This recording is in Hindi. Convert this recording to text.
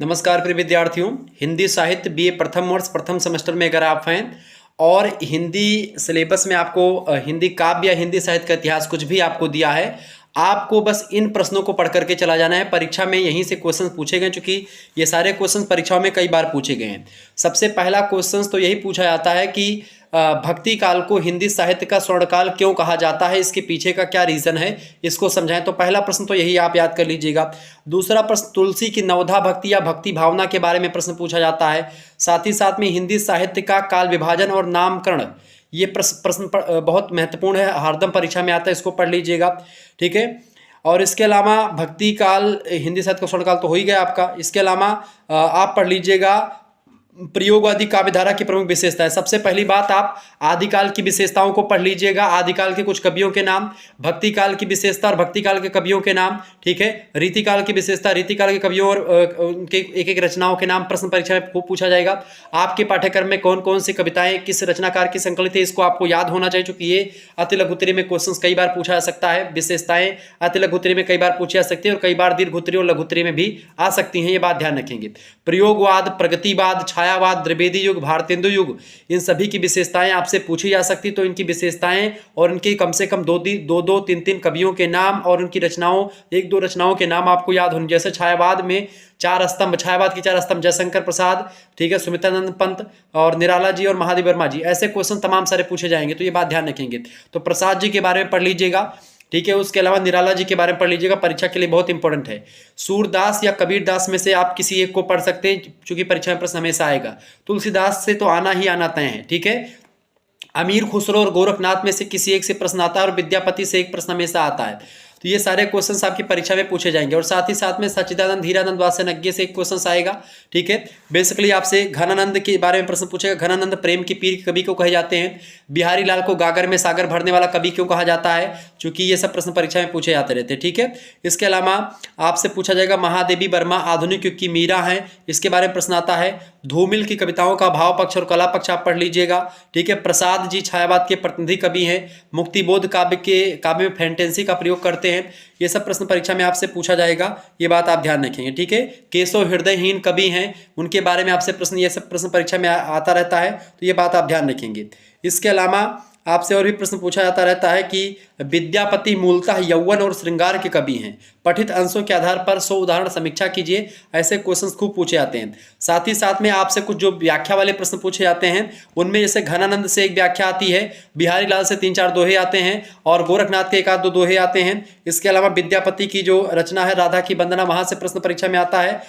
नमस्कार प्रिय विद्यार्थियों। हिंदी साहित्य बीए प्रथम वर्ष प्रथम सेमेस्टर में अगर आप हैं और हिंदी सिलेबस में आपको हिंदी काव्य या हिंदी साहित्य का इतिहास कुछ भी आपको दिया है, आपको बस इन प्रश्नों को पढ़ करके चला जाना है। परीक्षा में यहीं से क्वेश्चन पूछे गए, चूंकि ये सारे क्वेश्चन परीक्षाओं में कई बार पूछे गए हैं। सबसे पहला क्वेश्चन तो यही पूछा जाता है कि भक्ति काल को हिंदी साहित्य का स्वर्णकाल क्यों कहा जाता है, इसके पीछे का क्या रीज़न है, इसको समझाएं। तो पहला प्रश्न तो यही आप याद कर लीजिएगा। दूसरा प्रश्न, तुलसी की नवधा भक्ति या भक्ति भावना के बारे में प्रश्न पूछा जाता है। साथ ही साथ में हिंदी साहित्य का काल विभाजन और नामकरण, ये प्रश्न बहुत महत्वपूर्ण है, हरदम परीक्षा में आता है, इसको पढ़ लीजिएगा। ठीक है। और इसके अलावा भक्ति काल हिंदी साहित्य का स्वर्णकाल तो हो ही गया आपका। इसके अलावा आप पढ़ लीजिएगा प्रयोगवादी काव्यधारा की प्रमुख विशेषताएं। सबसे पहली बात, आप आदिकाल की विशेषताओं को पढ़ लीजिएगा। आदिकाल के कुछ कवियों के नाम, भक्ति काल की विशेषता और भक्ति काल के कवियों के नाम। ठीक है। रीतिकाल की विशेषता, रीतिकाल के कवियों और उनके एक एक रचनाओं के नाम प्रश्न परीक्षा में खूब पूछा जाएगा। आपके पाठ्यक्रम में कौन कौन सी कविताएं किस रचनाकार की संकलित है, इसको आपको याद होना चाहिए, क्योंकि ये अति लघु उत्तरीय में क्वेश्चन कई बार पूछा जा सकता है। विशेषताएं अति लघु उत्तरीय में कई बार पूछी जा सकती है और कई बार दीर्घ उत्तरीय और लघु उत्तरीय में भी आ सकती हैं, ये बात ध्यान रखेंगे। प्रयोगवाद, प्रगतिवाद, छायावाद, द्विवेदी युग, भारतेंदु युग, इन सभी की विशेषताएं आपसे पूछी जा सकती। तो इनकी विशेषताएं और इनके कम से कम दो तीन कवियों के नाम और उनकी रचनाओं, एक दो रचनाओं के नाम आपको याद होने। जैसे छायावाद में चार स्तंभ, छायावाद की चार स्तंभ, जयशंकर प्रसाद, ठीक है, सुमित्रानंद पंत और निराला जी और महादेव वर्मा जी, ऐसे क्वेश्चन तमाम सारे पूछे जाएंगे, तो ये बात ध्यान रखेंगे। तो प्रसाद जी के बारे में पढ़ लीजिएगा। ठीक है। उसके अलावा निराला जी के बारे में पढ़ लीजिएगा, परीक्षा के लिए बहुत इंपॉर्टेंट है। सूरदास या कबीरदास में से आप किसी एक को पढ़ सकते हैं, क्योंकि परीक्षा में प्रश्न हमेशा आएगा। तुलसीदास से तो आना ही आना तय है। ठीक है। अमीर खुसरो और गोरखनाथ में से किसी एक से प्रश्न आता है और विद्यापति से एक प्रश्न हमेशा आता है। तो ये सारे क्वेश्चंस आपकी परीक्षा में पूछे जाएंगे। और साथ ही साथ में सच्चिदानंद हीरानंद वात्स्यज्ञ से एक क्वेश्चन आएगा। ठीक है। बेसिकली आपसे घनानंद के बारे में प्रश्न पूछेगा। घनानंद प्रेम की पीर कवि को कहे जाते हैं। बिहारी लाल को गागर में सागर भरने वाला कवि क्यों कहा जाता है, क्योंकि ये सब प्रश्न परीक्षा में पूछे जाते रहते हैं। ठीक है। इसके अलावा आपसे पूछा जाएगा महादेवी वर्मा आधुनिक युग की मीरा है, इसके बारे में प्रश्न आता है। धूमिल की कविताओं का भाव पक्ष और कला पक्ष आप पढ़ लीजिएगा। ठीक है। प्रसाद जी छायावाद के प्रतिनिधि कवि हैं। मुक्तिबोध काव्य में फैंटेसी का प्रयोग करते हैं। ये सब प्रश्न परीक्षा में आपसे पूछा जाएगा, ये बात आप ध्यान रखेंगे। ठीक है। केशव हृदयहीन कवि हैं, उनके बारे में आपसे प्रश्न, ये सब प्रश्न परीक्षा में आता रहता है, तो ये बात आप ध्यान रखेंगे। इसके अलावा आपसे और भी प्रश्न पूछा जाता रहता है कि विद्यापति मूलतः यौवन और श्रृंगार के कवि हैं, पठित अंशों के आधार पर 100 उदाहरण समीक्षा कीजिए। ऐसे क्वेश्चंस खूब पूछे जाते हैं। साथ ही साथ में आपसे कुछ जो व्याख्या वाले प्रश्न पूछे जाते हैं, उनमें जैसे घनानंद से एक व्याख्या आती है, बिहारी लाल से 3-4 दोहे आते हैं और गोरखनाथ के 1-2 दोहे आते हैं। इसके अलावा विद्यापति की जो रचना है राधा की वंदना, वहां से प्रश्न परीक्षा में आता है।